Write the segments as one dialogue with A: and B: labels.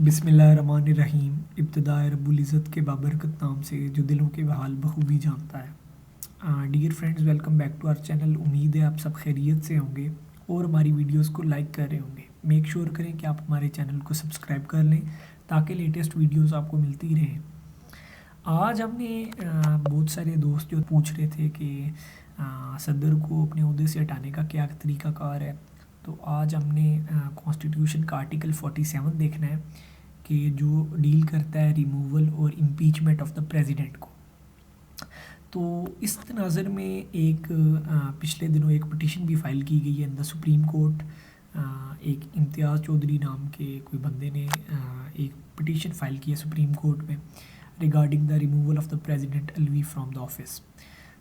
A: बिस्मिल्लाहिर्रहमानिर्रहीम। इब्तिदाए रब्बुल इज़्ज़त के बाबरकत नाम से जो दिलों के हाल बखूबी जानता है। Dear friends, welcome back to our channel. उम्मीद है आप सब खैरियत से होंगे और हमारी वीडियोस को लाइक कर रहे होंगे। मेक श्योर करें कि आप हमारे चैनल को सब्सक्राइब कर लें ताकि लेटेस्ट वीडियोस आपको मिलती रहें। आज हमने बहुत सारे दोस्त जो पूछ रहे थे कि सदर को अपने ओहदे से हटाने का क्या तरीक़ाकार है, तो आज हमने कॉन्स्टिट्यूशन का आर्टिकल 47 देखना है कि जो डील करता है रिमूवल और इम्पीचमेंट ऑफ द प्रेसिडेंट को। तो इस तनाज़र में एक पिछले दिनों एक पिटीशन भी फाइल की गई है इन द सुप्रीम कोर्ट। एक इम्तियाज़ चौधरी नाम के कोई बंदे ने एक पिटीशन फाइल की है सुप्रीम कोर्ट में regarding the removal of the president Alvi from the office.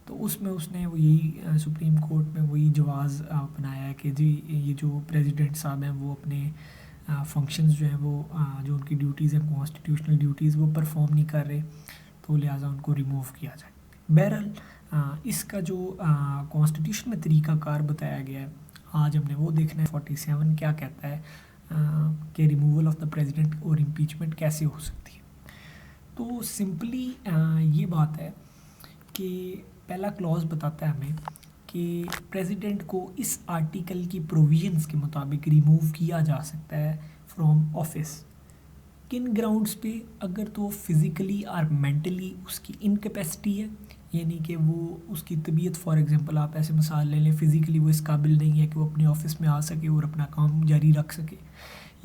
A: तो उसमें उसने वो यही सुप्रीम कोर्ट में वही जवाज़ अपनाया है कि जी ये जो प्रेसिडेंट साहब हैं वो अपने फंक्शंस जो हैं वो जो उनकी ड्यूटीज़ हैं कॉन्स्टिट्यूशनल ड्यूटीज़ वो परफॉर्म नहीं कर रहे, तो लिहाजा उनको रिमूव किया जाए। बहरहाल इसका जो कॉन्स्टिट्यूशन में तरीक़ाकार बताया गया है आज हमने वो देखना है। 47 क्या कहता है कि रिमूवल ऑफ द प्रेसिडेंट और इम्पीचमेंट कैसे हो सकती है। तो सिंपली ये बात है कि पहला क्लॉज बताता है हमें कि प्रेसिडेंट को इस आर्टिकल की प्रोविजंस के मुताबिक रिमूव किया जा सकता है फ्रॉम ऑफिस। किन ग्राउंड्स पे? अगर तो फिज़िकली और मेंटली उसकी इनकैपेसिटी है, यानी कि वो उसकी तबीयत, फॉर एग्जांपल आप ऐसे मिसाल ले लें, फ़िज़िकली वो इस काबिल नहीं है कि वो अपने ऑफिस में आ सके और अपना काम जारी रख सके,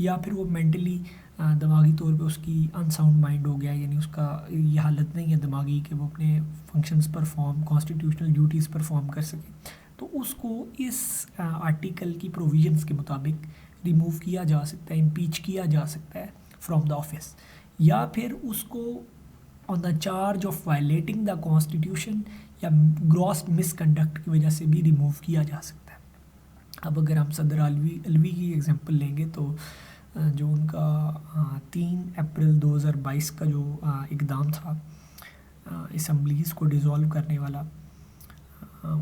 A: या फिर वो मेंटली दिमागी तौर पे उसकी अनसाउंड माइंड हो गया, यानी उसका ये हालत नहीं है दिमागी कि वो अपने functions perform constitutional duties perform कर सके, तो उसको इस आर्टिकल की प्रोविजंस के मुताबिक रिमूव किया जा सकता है, इम्पीच किया जा सकता है फ्रॉम द ऑफिस, या फिर उसको on the charge of violating the constitution या ग्रॉस मिसकंडक्ट की वजह से भी रिमूव किया जा सकता है। अब अगर हम सदर अलवी की एग्जांपल लेंगे तो जो उनका 3 अप्रैल 2022 का जो इक़दाम था असम्बलीज़ को डिज़ोल्व करने वाला,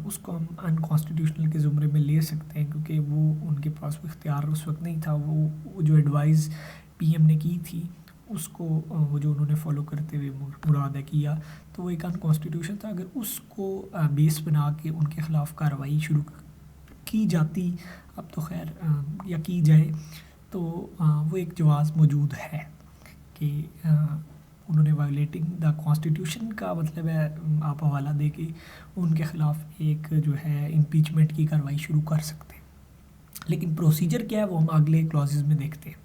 A: उसको हम अनकॉन्स्टिट्यूशनल के ज़ुमरे में ले सकते हैं, क्योंकि वो उनके पास वो इख्तियार उस वक्त नहीं था। वो जो एडवाइस पीएम ने की थी उसको वो जो उन्होंने फॉलो करते हुए मुरादा किया, तो वो एक अनकॉन्स्टिट्यूशन था। अगर उसको बेस बना के उनके ख़िलाफ़ कार्रवाई शुरू की जाती, अब तो खैर या की जाए, तो वो एक जवाज़ मौजूद है कि उन्होंने वायलेटिंग द कॉन्स्टिट्यूशन का मतलब है आप हवाला दे के उनके ख़िलाफ़ एक जो है इम्पीचमेंट की कार्रवाई शुरू कर सकते हैं। लेकिन प्रोसीजर क्या है वो हम अगले क्लॉजेज़ में देखते हैं।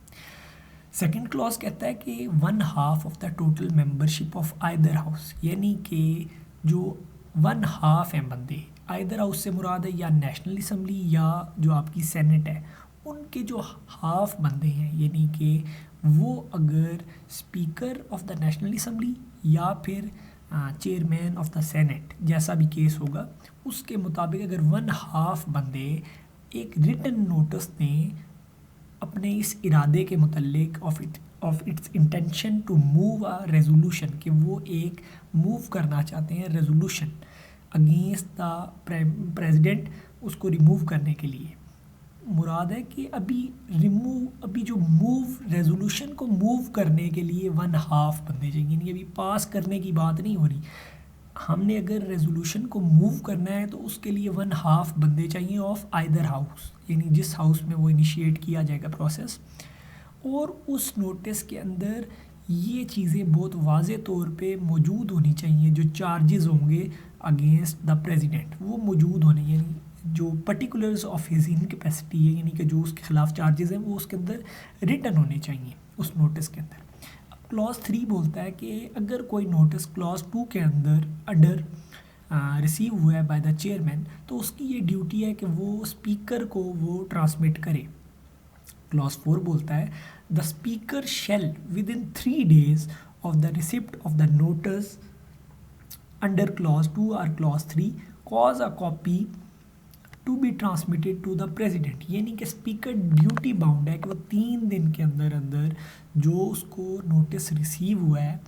A: सेकंड क्लॉज कहता है कि 1/2 of the total membership of either house, यानी कि जो 1/2 हैं बंदे, आइदर हाउस से मुराद है या नेशनल असम्बली या जो आपकी सेनेट है, उनके जो हाफ बंदे हैं, यानी कि वो अगर speaker of the national assembly या फिर चेयरमैन ऑफ द सेनेट जैसा भी केस होगा, उसके मुताबिक अगर 1/2 बंदे एक रिटन नोटिस दें अपने इस इरादे के मुतल्लिक of its intention to move a resolution, कि वो एक मूव करना चाहते हैं रेजोल्यूशन अगेंस्ट द प्रेसिडेंट, उसको रिमूव करने के लिए। मुराद है कि अभी जो मूव रेजोल्यूशन को मूव करने के लिए 1/2 बंदे चाहिए, यानी अभी पास करने की बात नहीं हो रही। हमने अगर रेजोल्यूशन को मूव करना है तो उसके लिए 1/2 बंदे चाहिए ऑफ आइदर हाउस, यानी जिस हाउस में वो इनिशिएट किया जाएगा प्रोसेस। और उस नोटिस के अंदर ये चीज़ें बहुत वाज़े तौर पे मौजूद होनी चाहिए, जो चार्जेस होंगे अगेंस्ट द प्रेसिडेंट वो मौजूद होने, यानी जो पर्टिकुलर्स ऑफ हिज इनकैपेसिटी है, यानी कि जो उसके ख़िलाफ़ चार्जेस हैं वो उसके अंदर रिटन होने चाहिए उस नोटिस के अंदर। क्लॉज 3 बोलता है कि अगर कोई नोटिस क्लॉज 2 के अंडर रिसीव हुआ है बाय द चेयरमैन, तो उसकी ये ड्यूटी है कि वो स्पीकर को वो ट्रांसमिट करे। क्लॉज 4 बोलता है the speaker shall within 3 days of the receipt of the notice under clause 2 और clause 3 cause a copy to be transmitted to the president, यानी कि स्पीकर ड्यूटी बाउंड है कि वो 3 दिन के अंदर अंदर जो उसको नोटिस रिसीव हुआ है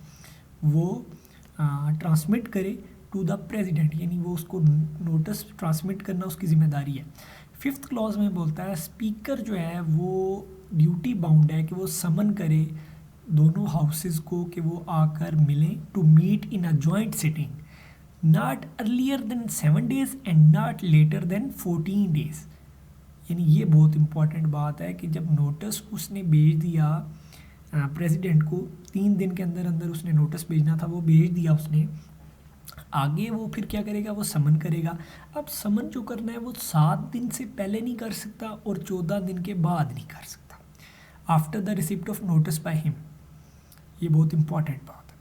A: वो ट्रांसमिट करे टू द प्रेसिडेंट, यानी वो उसको नोटिस ट्रांसमिट करना उसकी ज़िम्मेदारी है। 5th क्लॉज में बोलता है स्पीकर जो है वो ड्यूटी बाउंड है कि वो समन करे دونوں ہاؤسز کو کہ وہ آ کر ملیں to meet in a joint sitting not earlier than 7 days and not later than 14 days. یعنی یہ بہت امپورٹنٹ بات ہے کہ جب نوٹس اس نے بھیج دیا پریزیڈنٹ کو 3 دن کے اندر اندر اس نے نوٹس بھیجنا تھا، وہ بھیج دیا اس نے، آگے وہ پھر کیا کرے گا، وہ سمن کرے گا. اب سمن جو کرنا ہے وہ 7 دن سے پہلے نہیں کر سکتا اور 14 دن کے بعد نہیں کر سکتا after the receipt of notice by him. یہ بہت امپورٹنٹ بات ہے.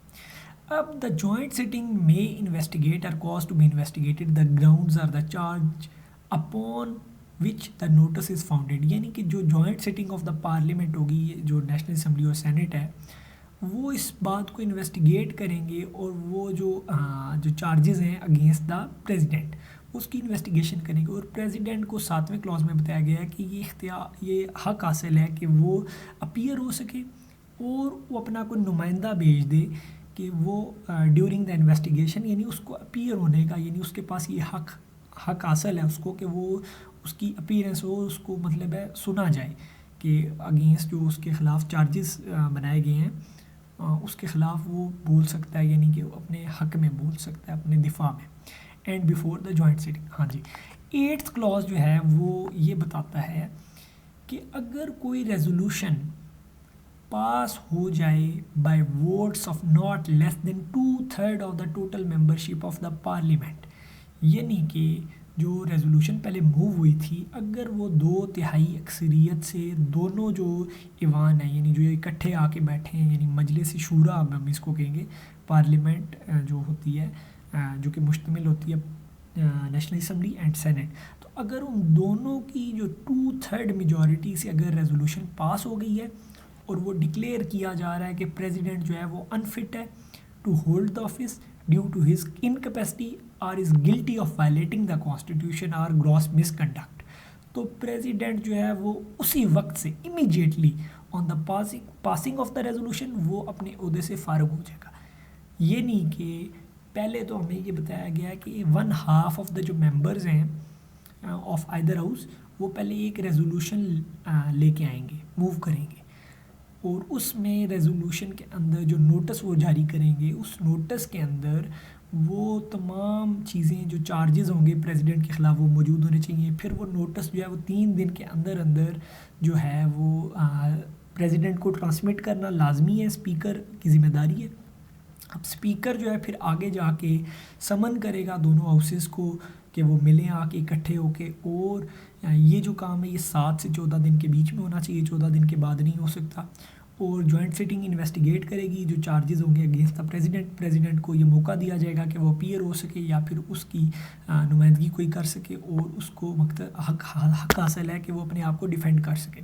A: اب دا جوائنٹ سٹنگ میں انویسٹیگیٹ اور cause to be investigated the grounds or the charge upon which the notice is founded. یعنی کہ جو joint sitting of the parliament ہوگی، جو نیشنل اسمبلی اور سینٹ ہے، وہ اس بات کو انویسٹیگیٹ کریں گے اور وہ جو چارجز ہیں اگینسٹ دا پریزیڈنٹ اس کی انویسٹیگیشن کریں گے. اور پریزیڈنٹ کو 7ویں کلاز میں بتایا گیا ہے کہ یہ حق حاصل ہے کہ وہ اپیئر ہو سکے اور وہ اپنا کوئی نمائندہ بھیج دے کہ وہ ڈیورنگ دا انویسٹیگیشن، یعنی اس کو اپیئر ہونے کا، یعنی اس کے پاس یہ حق حاصل ہے اس کو کہ وہ اس کی اپیئرنس ہو، اس کو مطلب ہے سنا جائے کہ اگینسٹ جو اس کے خلاف چارجز بنائے گئے ہیں اس کے خلاف وہ بول سکتا ہے، یعنی کہ وہ اپنے حق میں بول سکتا ہے، اپنے دفاع میں. And before the joint sitting. ہاں جی، 8th کلاز جو ہے وہ یہ بتاتا ہے کہ اگر کوئی ریزولوشن پاس ہو جائے by votes of not less than 2/3 of the total membership of the parliament, یعنی کہ جو ریزولوشن پہلے موو ہوئی تھی اگر وہ 2/3 اکثریت سے دونوں جو ایوان ہیں، یعنی جو اکٹھے آ کے بیٹھے ہیں، یعنی مجلس شورا ہم اس کو کہیں گے، پارلیمنٹ جو ہوتی ہے جو کہ مشتمل ہوتی ہے نیشنل اسمبلی اینڈ سینٹ، تو اگر ان دونوں کی جو 2/3 میجورٹی سے اگر ریزولوشن پاس ہو گئی ہے اور وہ ڈکلیئر کیا جا رہا ہے کہ پریزیڈنٹ جو ہے وہ انفٹ ہے to hold the office due to his incapacity اور is guilty of violating the constitution اور گراس مس کنڈکٹ، تو پریزیڈنٹ جو ہے وہ اسی وقت سے immediately on the passing of the resolution وہ اپنے عہدے سے فارغ ہو جائے گا. یہ نہیں کہ پہلے تو ہمیں یہ بتایا گیا کہ 1/2 آف دا جو ممبرز ہیں آف آئدر ہاؤس وہ پہلے ایک ریزولوشن لے کے آئیں گے، موو کریں گے، اور اس میں ریزولوشن کے اندر جو نوٹس وہ جاری کریں گے اس نوٹس کے اندر وہ تمام چیزیں جو چارجز ہوں گے پریزیڈنٹ کے خلاف وہ موجود ہونے چاہیے. پھر وہ نوٹس جو ہے وہ 3 دن کے اندر اندر جو ہے وہ پریزیڈنٹ کو ٹرانسمٹ کرنا لازمی ہے، اسپیکر کی ذمہ داری ہے. اب اسپیکر جو ہے پھر آگے جا کے سمن کرے گا دونوں ہاؤسز کو کہ وہ ملیں آ کے اکٹھے ہو کے، اور یہ جو کام ہے یہ 7 سے 14 دن کے بیچ میں ہونا چاہیے، 14 دن کے بعد نہیں ہو سکتا. اور جوائنٹ سٹنگ انویسٹیگیٹ کرے گی جو چارجز ہوں گے اگینسٹ دا پریزیڈنٹ کو یہ موقع دیا جائے گا کہ وہ اپیئر ہو سکے یا پھر اس کی نمائندگی کوئی کر سکے اور اس کو حق حاصل ہے کہ وہ اپنے آپ کو ڈیفینڈ کر سکے.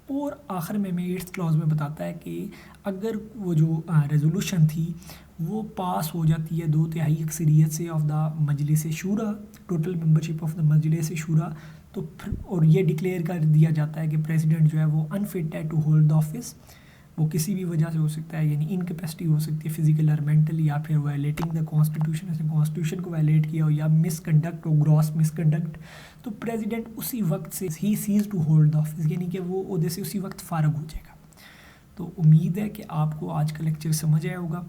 A: اور آخر میں 8th کلاز میں بتاتا ہے کہ اگر وہ جو ریزولوشن تھی وہ پاس ہو جاتی ہے 2/3 اکثریت سے آف دا مجلس شورا، ٹوٹل ممبرشپ آف دا مجلس شورا، تو پھر اور یہ ڈکلیئر کر دیا جاتا ہے کہ پریزیڈنٹ جو ہے وہ انفٹ ہے ٹو ہولڈ دا آفس. وہ کسی بھی وجہ سے ہو سکتا ہے، یعنی انکیپیسٹی ہو سکتی ہے فزیکل اور مینٹل، یا پھر وائلیٹنگ دا کانسٹیٹیوشن، اس نے کانسٹیٹیوشن کو وائلیٹ کیا ہو، یا مس کنڈکٹ ہو، گراس مس کنڈکٹ، تو پریزیڈنٹ اسی وقت سے ہی cease to hold the office, یعنی کہ وہ عہدے سے اسی وقت فارغ ہو جائے گا. تو امید ہے کہ آپ کو آج کا لیکچر سمجھ آیا ہوگا.